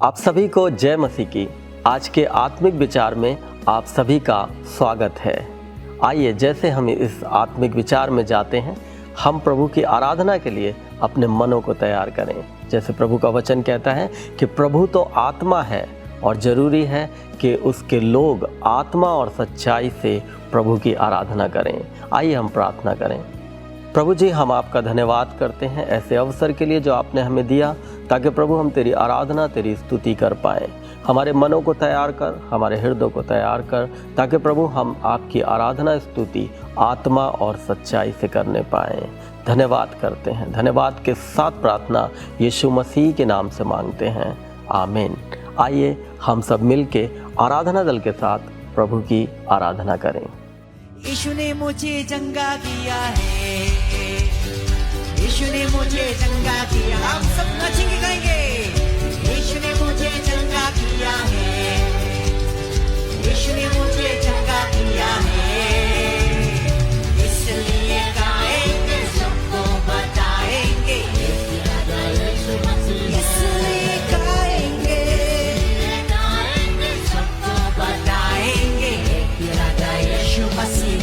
आप सभी को जय मसीह की। आज के आत्मिक विचार में आप सभी का स्वागत है। आइए जैसे हम इस आत्मिक विचार में जाते हैं, हम प्रभु की आराधना के लिए अपने मनों को तैयार करें। जैसे प्रभु का वचन कहता है कि प्रभु तो आत्मा है और ज़रूरी है कि उसके लोग आत्मा और सच्चाई से प्रभु की आराधना करें। आइए हम प्रार्थना करें। प्रभु जी, हम आपका धन्यवाद करते हैं ऐसे अवसर के लिए जो आपने हमें दिया, ताकि प्रभु हम तेरी आराधना, तेरी स्तुति कर पाएँ। हमारे मनों को तैयार कर, हमारे हृदय को तैयार कर, ताकि प्रभु हम आपकी आराधना स्तुति आत्मा और सच्चाई से करने पाएँ। धन्यवाद करते हैं। धन्यवाद के साथ प्रार्थना यीशु मसीह के नाम से मांगते हैं, आमीन। आइए हम सब मिलके आराधना दल के साथ प्रभु की आराधना करें। यीशु ने मुझे चंगा किया है, यीशु ने मुझे चंगा किया। आप सब नाचेंगे गाएंगे। यीशु ने मुझे चंगा किया है, यीशु ने मुझे चंगा किया है, इसलिए गाएंगे, सबको बताएंगे, इसलिए गाएंगे, सबको बताएंगे, राजा यीशु मसीह।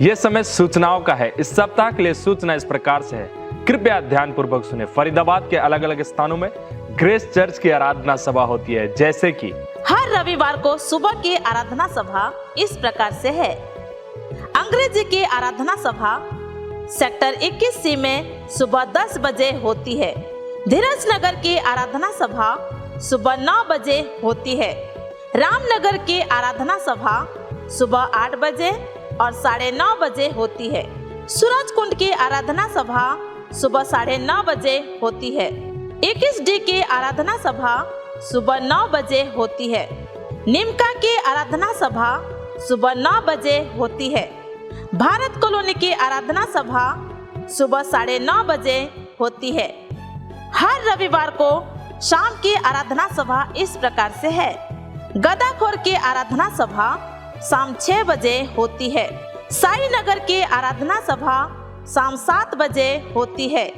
यह समय सूचनाओं का है। इस सप्ताह के लिए सूचना इस प्रकार से है, कृपया ध्यान पूर्वक सुने। फरीदाबाद के अलग अलग स्थानों में ग्रेस चर्च की आराधना सभा होती है, जैसे कि हर रविवार को सुबह की आराधना सभा इस प्रकार से है। अंग्रेजी की आराधना सभा सेक्टर 21C में सुबह 10 बजे होती है। धीरज नगर की आराधना सभा सुबह 9 बजे होती है। रामनगर की आराधना सभा सुबह 8 बजे और 9:30 बजे होती है। सूरज कुंड की आराधना सभा सुबह 9:30 बजे होती है। 21D की आराधना सभा सुबह 9 बजे होती है। निमका की आराधना सभा सुबह 9 बजे होती है। भारत कॉलोनी की आराधना सभा सुबह 9:30 बजे होती है। हर रविवार को शाम की आराधना सभा इस प्रकार से है। गदाखोर की आराधना सभा शाम 6 बजे होती है। साई नगर की आराधना सभा शाम 7 बजे होती है।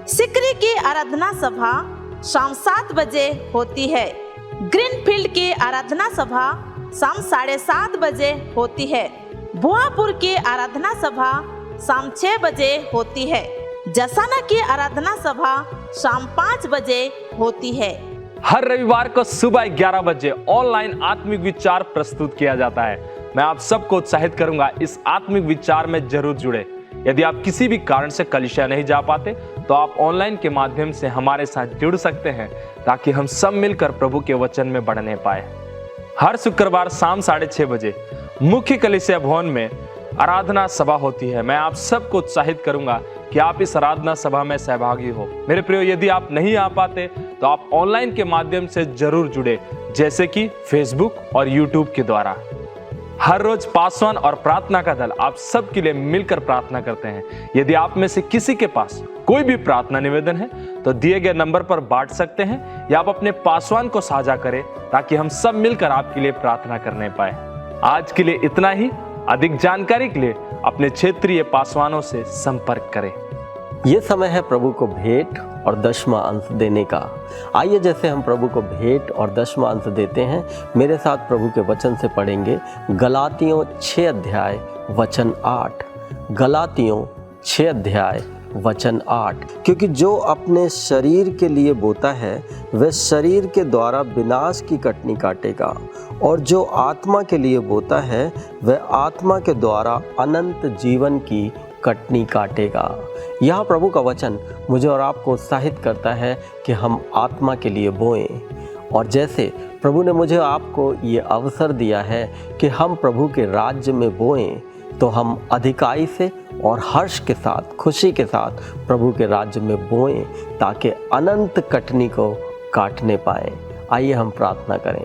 सिकरी की आराधना सभा शाम 7 बजे होती है। ग्रीनफील्ड की आराधना सभा शाम 7:30 बजे होती है। बुआपुर की आराधना सभा शाम 6 बजे होती है। जसाना की आराधना सभा शाम 5 बजे होती है। हर रविवार को सुबह 11 बजे ऑनलाइन आत्मिक विचार प्रस्तुत किया जाता है। मैं आप सबको उत्साहित करूंगा इस आत्मिक विचार में जरूर जुड़े। यदि आप किसी भी कारण से कलीसिया नहीं जा पाते तो आप ऑनलाइन के माध्यम से हमारे साथ जुड़ सकते हैं ताकि हम सब मिलकर प्रभु के वचन में बढ़ने पाए। हर शुक्रवार शाम 6:30 बजे मुख्य कलीसिया भवन में आराधना सभा होती है। मैं आप सबको उत्साहित करूंगा कि आप इस आराधना सभा में सहभागी हो। मेरे प्रियो, यदि आप नहीं आ पाते तो आप ऑनलाइन के माध्यम से जरूर जुड़े, जैसे कि फेसबुक और यूट्यूब के द्वारा। हर रोज पासवान और प्रार्थना का दल आप सब के लिए मिलकर प्रार्थना करते हैं। यदि आप में से किसी के पास कोई भी प्रार्थना निवेदन है तो दिए गए नंबर पर बांट सकते हैं या आप अपने पासवान को साझा करें ताकि हम सब मिलकर आपके लिए प्रार्थना करने पाए। आज के लिए इतना ही। अधिक जानकारी के लिए अपने क्षेत्रीय पासवानों से संपर्क करें। ये समय है प्रभु को भेंट और दशमां अंश देने का। आइए जैसे हम प्रभु को भेंट और दशमां अंश देते हैं, मेरे साथ प्रभु के वचन से पढ़ेंगे गलातियों 6 अध्याय वचन 8। गलातियों 6 अध्याय वचन 8। क्योंकि जो अपने शरीर के लिए बोता है वह शरीर के द्वारा विनाश की कटनी काटेगा, और जो आत्मा के लिए बोता है वह आत्मा के द्वारा अनंत जीवन की कटनी काटेगा। यह प्रभु का वचन मुझे और आपको उत्साहित करता है कि हम आत्मा के लिए बोएं। और जैसे प्रभु ने मुझे आपको ये अवसर दिया है कि हम प्रभु के राज्य में बोएं, तो हम अधिकाई से और हर्ष के साथ, खुशी के साथ प्रभु के राज्य में बोएं ताकि अनंत कटनी को काटने पाएं। आइए हम प्रार्थना करें।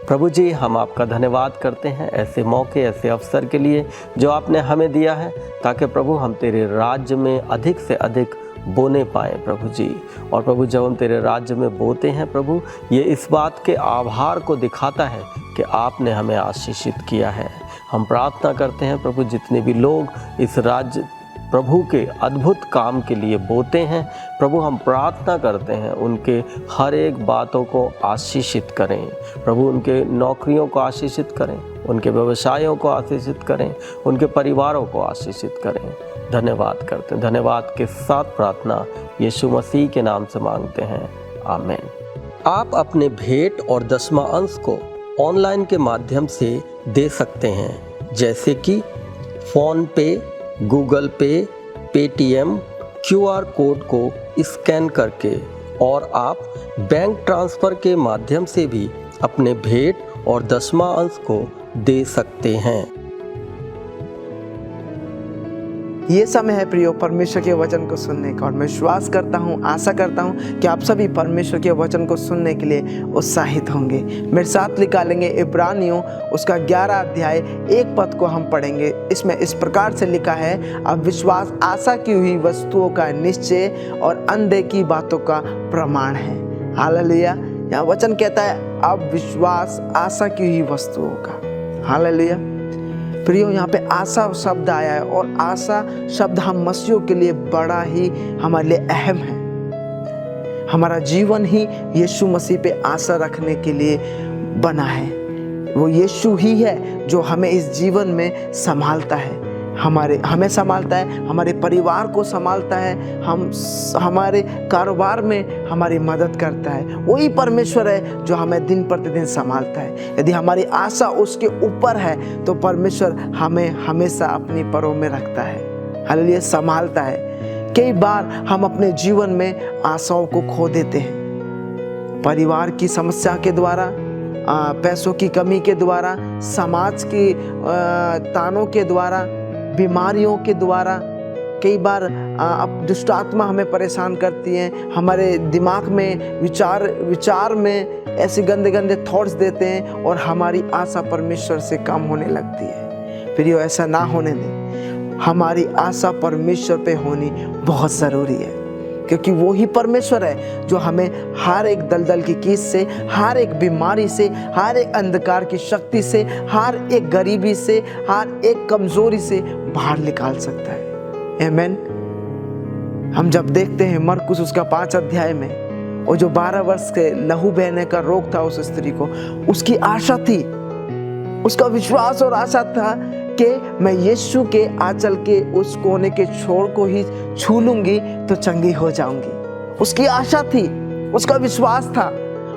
प्रभु जी, हम आपका धन्यवाद करते हैं ऐसे मौके, ऐसे अवसर के लिए जो आपने हमें दिया है, ताकि प्रभु हम तेरे राज्य में अधिक से अधिक बोने पाएँ प्रभु जी। और प्रभु, जब हम तेरे राज्य में बोते हैं प्रभु, ये इस बात के आभार को दिखाता है कि आपने हमें आशीषित किया है। हम प्रार्थना करते हैं प्रभु, जितने भी लोग इस राज्य प्रभु के अद्भुत काम के लिए बोते हैं प्रभु, हम प्रार्थना करते हैं उनके हर एक बातों को आशीषित करें प्रभु। उनके नौकरियों को आशीषित करें, उनके व्यवसायों को आशीषित करें, उनके परिवारों को आशीषित करें। धन्यवाद करते हैं। धन्यवाद के साथ प्रार्थना यीशु मसीह के नाम से मांगते हैं, आमीन। आप अपने भेंट और दशमां अंश को ऑनलाइन के माध्यम से दे सकते हैं, जैसे कि फ़ोन पे, गूगल पे, पेटीएम, QR कोड को स्कैन करके, और आप बैंक ट्रांसफ़र के माध्यम से भी अपने भेंट और दशमां अंश को दे सकते हैं। ये समय है प्रियो परमेश्वर के वचन को सुनने का, और मैं विश्वास करता हूँ, आशा करता हूँ कि आप सभी परमेश्वर के वचन को सुनने के लिए उत्साहित होंगे। मेरे साथ निकालेंगे इब्रानियों उसका 11 अध्याय 1 पद को हम पढ़ेंगे। इसमें इस प्रकार से लिखा है, अब विश्वास आशा की हुई वस्तुओं का निश्चय और अनदेखी बातों का प्रमाण है। हालेलुया। यहाँ वचन कहता है अब विश्वास आशा की हुई वस्तुओं का। हालेलुया। प्रियो, यहाँ पे आशा शब्द आया है, और आशा शब्द हम मसीहों के लिए बड़ा ही हमारे लिए अहम है। हमारा जीवन ही यीशु मसीह पे आशा रखने के लिए बना है। वो यीशु ही है जो हमें इस जीवन में संभालता है, हमें संभालता है, हमारे परिवार को संभालता है, हमारे कारोबार में हमारी मदद करता है। वही परमेश्वर है जो हमें दिन प्रतिदिन संभालता है। यदि हमारी आशा उसके ऊपर है तो परमेश्वर हमें हमेशा अपनी परों में रखता है, हालेलुया, संभालता है। कई बार हम अपने जीवन में आशाओं को खो देते हैं, परिवार की समस्या के द्वारा, पैसों की कमी के द्वारा, समाज की तानों के द्वारा, बीमारियों के द्वारा, कई बार अब दुष्ट आत्मा हमें परेशान करती हैं, हमारे दिमाग में विचार में ऐसे गंदे गंदे थॉट्स देते हैं और हमारी आशा परमेश्वर से कम होने लगती है। फिर ये ऐसा ना होने दें। हमारी आशा परमेश्वर पे होनी बहुत ज़रूरी है, क्योंकि वो ही परमेश्वर है जो हमें हर एक दलदल की कीच से, हर एक बीमारी से, हर एक अंधकार की शक्ति से, हर एक गरीबी से, हर एक कमजोरी से बाहर निकाल सकता है। आमीन। हम जब देखते हैं मरकुस उसका 5 अध्याय में, वो जो 12 वर्ष के लहू बहने का रोग था उस स्त्री को, उसकी आशा थी, उसका विश्वास और आशा था कि मैं यीशु के आंचल के उस कोने के छोर को ही छू लूंगी तो चंगी हो जाऊंगी। उसकी आशा थी, उसका विश्वास था।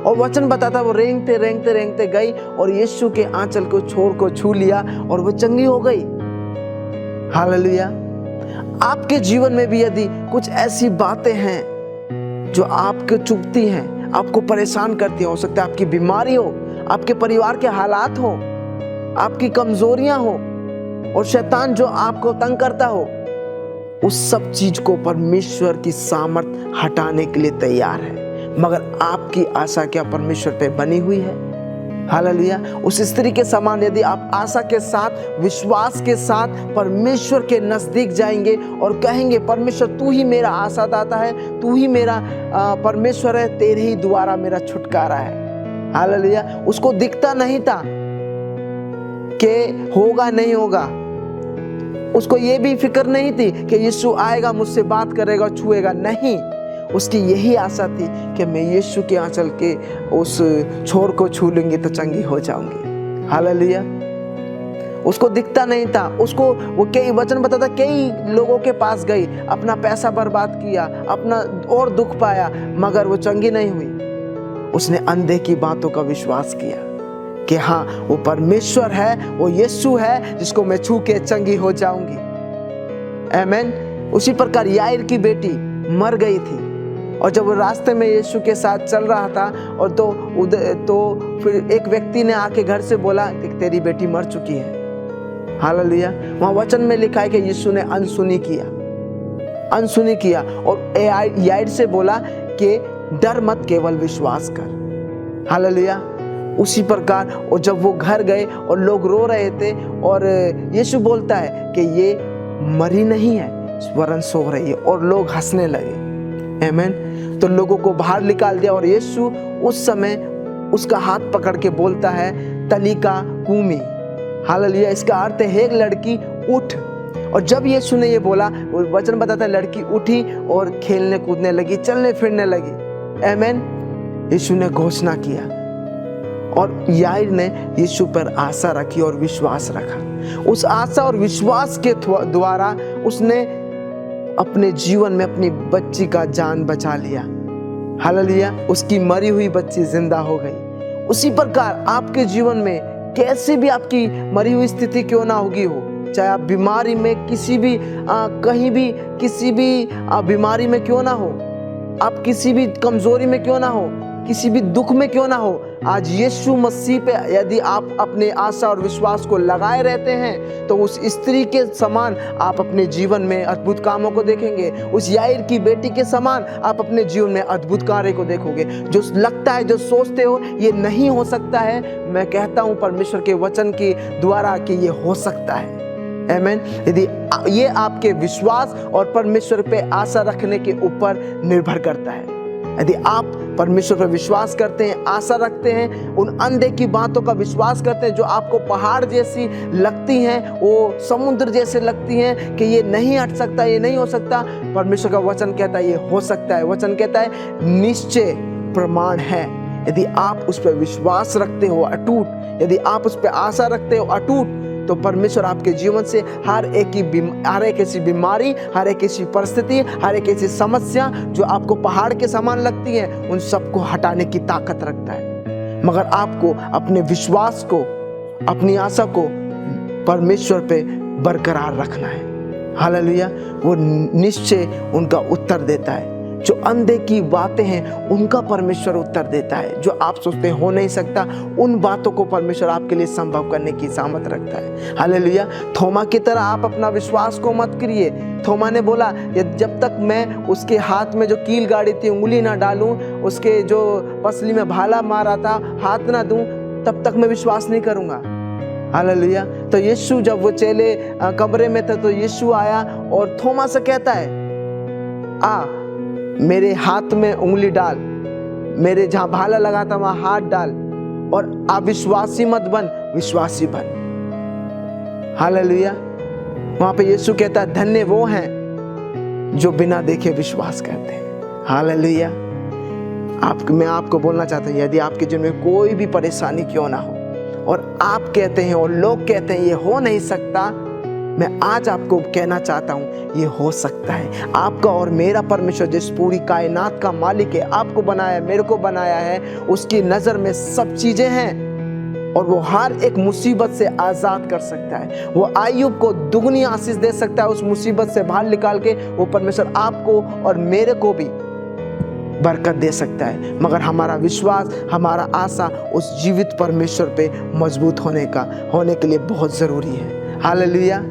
और वचन बताता वो रेंगते रेंगते रेंगते गई और यीशु के आंचल को छोर को छू लिया और वो चंगी हो गई। हालेलुया। आपके जीवन में भी यदि कुछ ऐसी बातें हैं जो आपको चुभती हैं, आपको परेशान करती हैं, हो सकता है आपकी बीमारी हो, आपके परिवार के हालात हो, आपकी कमजोरियां हो और शैतान जो आपको तंग करता हो, उस सब चीज को परमेश्वर की सामर्थ हटाने के लिए तैयार है। मगर आपकी आशा क्या परमेश्वर पे बनी हुई है? हालेलुया। उस स्त्री के समान यदि आप आशा के साथ, विश्वास के साथ परमेश्वर के नजदीक जाएंगे और कहेंगे परमेश्वर तू ही मेरा आशा दाता है, तू ही मेरा परमेश्वर है, तेरे ही द्वारा मेरा छुटकारा है। हालेलुया। उसको दिखता नहीं था कि होगा नहीं होगा, उसको ये भी फिक्र नहीं थी कि यीशु आएगा मुझसे बात करेगा छुएगा, नहीं, उसकी यही आशा थी कि मैं यीशु के आंचल के उस छोर को छू लूंगी तो चंगी हो जाऊंगी। हालेलुया। उसको दिखता नहीं था, उसको वो कई वचन बताता, कई लोगों के पास गई, अपना पैसा बर्बाद किया, अपना और दुख पाया, मगर वो चंगी नहीं हुई। उसने अंधे की बातों का विश्वास किया कि हाँ वो परमेश्वर है, वो यीशु है जिसको मैं छू के चंगी हो जाऊंगी। आमीन। उसी प्रकार याईर की बेटी मर गई थी और जब वो रास्ते में यीशु के साथ चल रहा था और तो फिर एक व्यक्ति ने आके घर से बोला कि तेरी बेटी मर चुकी है। हालेलुया। वहाँ वचन में लिखा है कि यीशु ने अनसुनी किया और याईर से बोला कि डर मत, केवल विश्वास कर। हालेलुया। उसी प्रकार और जब वो घर गए और लोग रो रहे थे और यीशु बोलता है कि ये मरी नहीं है वरन सो रही है, और लोग हंसने लगे। आमीन। तो लोगों को बाहर निकाल दिया और यीशु उस समय उसका हाथ पकड़ के बोलता है तलीका कूमी। हालेलुया। इसका अर्थ है हे लड़की उठ। और जब यीशु ने ये बोला, वो वचन बताता है लड़की उठी और खेलने कूदने लगी, चलने फिरने लगी। आमीन। यीशु ने घोषणा किया और याईर ने यीशु पर आशा रखी और विश्वास रखा। उस आशा और विश्वास के द्वारा उसने अपने जीवन में अपनी बच्ची का जान बचा लिया। हालेलुया। उसकी मरी हुई बच्ची जिंदा हो गई। उसी प्रकार आपके जीवन में कैसे भी आपकी मरी हुई स्थिति क्यों ना होगी हो, चाहे आप बीमारी में किसी भी कहीं भी किसी भी बीमारी में क्यों ना हो, आप किसी भी कमजोरी में क्यों ना हो, किसी भी दुख में क्यों ना हो, आज यीशु मसीह पे यदि आप अपने आशा और विश्वास को लगाए रहते हैं तो उस स्त्री के समान आप अपने जीवन में अद्भुत कामों को देखेंगे। उस याईर की बेटी के समान आप अपने जीवन में अद्भुत कार्य को देखोगे। जो लगता है, जो सोचते हो ये नहीं हो सकता है, मैं कहता हूँ परमेश्वर के वचन के द्वारा कि ये हो सकता है। आमीन। यदि ये आपके विश्वास और परमेश्वर पे आशा रखने के ऊपर निर्भर करता है। यदि आप परमेश्वर पर विश्वास करते हैं, आशा रखते हैं, उन अंधे की बातों का विश्वास करते हैं जो आपको पहाड़ जैसी लगती हैं, वो समुद्र जैसे लगती हैं कि ये नहीं हट सकता, ये नहीं हो सकता, परमेश्वर का वचन कहता है ये हो सकता है। वचन कहता है निश्चय प्रमाण है। यदि आप उस पर विश्वास रखते हो अटूट, यदि आप उस पर आशा रखते हो अटूट, तो परमेश्वर आपके जीवन से हर एक ऐसी बीमारी, हर एक ऐसी परिस्थिति, हर एक ऐसी समस्या जो आपको पहाड़ के समान लगती है, उन सबको हटाने की ताकत रखता है। मगर आपको अपने विश्वास को, अपनी आशा को परमेश्वर पे बरकरार रखना है। हालेलुया। वो निश्चय उनका उत्तर देता है। जो अंधे की बातें हैं उनका परमेश्वर उत्तर देता है। जो आप सोचते हो नहीं सकता, उन बातों को परमेश्वर आपके लिए संभव करने की सामर्थ रखता है। हालेलुया। थोमा की तरह आप अपना विश्वास को मत करिए। थोमा ने बोला, जब तक मैं उसके हाथ में जो कील गाड़ी थी उंगली ना डालूं, उसके जो पसली में भाला मारा था हाथ ना दूं, तब तक मैं विश्वास नहीं करूंगा। हालेलुया। तो यीशु जब वो चेले कमरे में थे तो यीशु आया और थोमा से कहता है, आ मेरे हाथ में उंगली डाल, मेरे जहां भाला लगा था वहां हाथ डाल, और अविश्वासी मत बन, विश्वासी बन। हालेलुया। वहां पे यीशु कहता है, धन्य वो हैं जो बिना देखे विश्वास करते हैं। हालेलुया। मैं आपको बोलना चाहता हूं, यदि आपके जीवन में कोई भी परेशानी क्यों ना हो और आप कहते हैं और लोग कहते हैं ये हो नहीं सकता, मैं आज आपको कहना चाहता हूं ये हो सकता है। आपका और मेरा परमेश्वर जिस पूरी कायनात का मालिक है, आपको बनाया है, मेरे को बनाया है, उसकी नजर में सब चीजें हैं और वो हर एक मुसीबत से आजाद कर सकता है। वो अय्यूब को दुगनी आशीष दे सकता है, उस मुसीबत से बाहर निकाल के वो परमेश्वर आपको और मेरे को भी बरकत दे सकता है। मगर हमारा विश्वास, हमारा आशा उस जीवित परमेश्वर पे मजबूत होने के लिए बहुत जरूरी है। हालेलुया।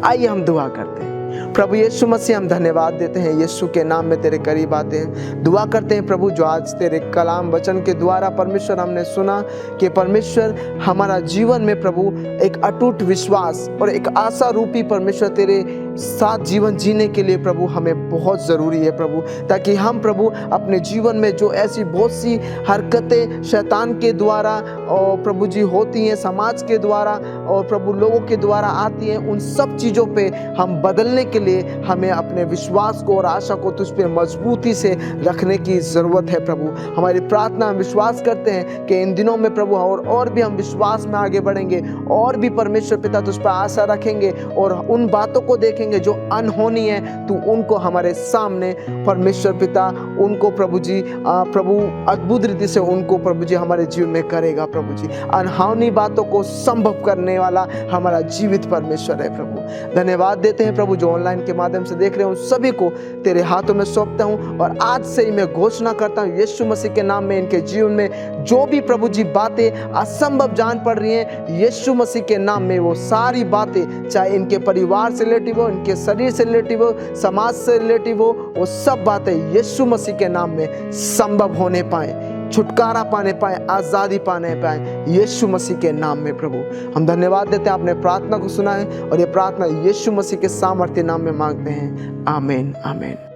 आइए हम दुआ करते हैं। प्रभु यीशु मसीह, हम धन्यवाद देते हैं, यीशु के नाम में तेरे करीब आते हैं। दुआ करते हैं प्रभु, जो आज तेरे कलाम वचन के द्वारा परमेश्वर हमने सुना कि परमेश्वर हमारा जीवन में प्रभु एक अटूट विश्वास और एक आशा रूपी परमेश्वर तेरे साथ जीवन जीने के लिए प्रभु हमें बहुत ज़रूरी है प्रभु, ताकि हम प्रभु अपने जीवन में जो ऐसी बहुत सी हरकतें शैतान के द्वारा और प्रभु जी होती हैं, समाज के द्वारा और प्रभु लोगों के द्वारा आती हैं, उन सब चीज़ों पे हम बदलने के लिए हमें अपने विश्वास को और आशा को तुझ पे मजबूती से रखने की ज़रूरत है प्रभु। हमारी प्रार्थना, हम विश्वास करते हैं कि इन दिनों में प्रभु और भी हम विश्वास में आगे बढ़ेंगे और भी परमेश्वर पिता तुझ पर आशा रखेंगे और उन बातों को देखेंगे जो अनहोनी है, तू उनको हमारे सामने परमेश्वर पिता उनको प्रभु जी प्रभु अद्भुत रीति से उनको प्रभु जी हमारे जीवन में करेगा प्रभु जी। अनहोनी बातों को संभव करने वाला हमारा जीवित परमेश्वर है प्रभु। धन्यवाद देते हैं प्रभु, जो ऑनलाइन के माध्यम से देख रहे हैं उन सभी को तेरे हाथों में सौंपता हूं और आज से ही मैं घोषणा करता हूं यीशु मसीह के नाम में, इनके जीवन में जो भी प्रभु जी बातें असंभव जान पड़ रही हैं, यीशु मसीह के नाम में वो सारी बातें, चाहे इनके परिवार से रिलेटिव हो, इनके शरीर से रिलेटिव हो, समाज से रिलेटिव हो, वो सब बातें यीशु मसीह के नाम में संभव होने पाए, छुटकारा पाने पाए, आज़ादी पाने पाए यीशु मसीह के नाम में प्रभु। हम धन्यवाद देते हैं, आपने प्रार्थना को सुना है और ये प्रार्थना यीशु मसीह के सामर्थ्य नाम में मांगते हैं। आमीन आमीन।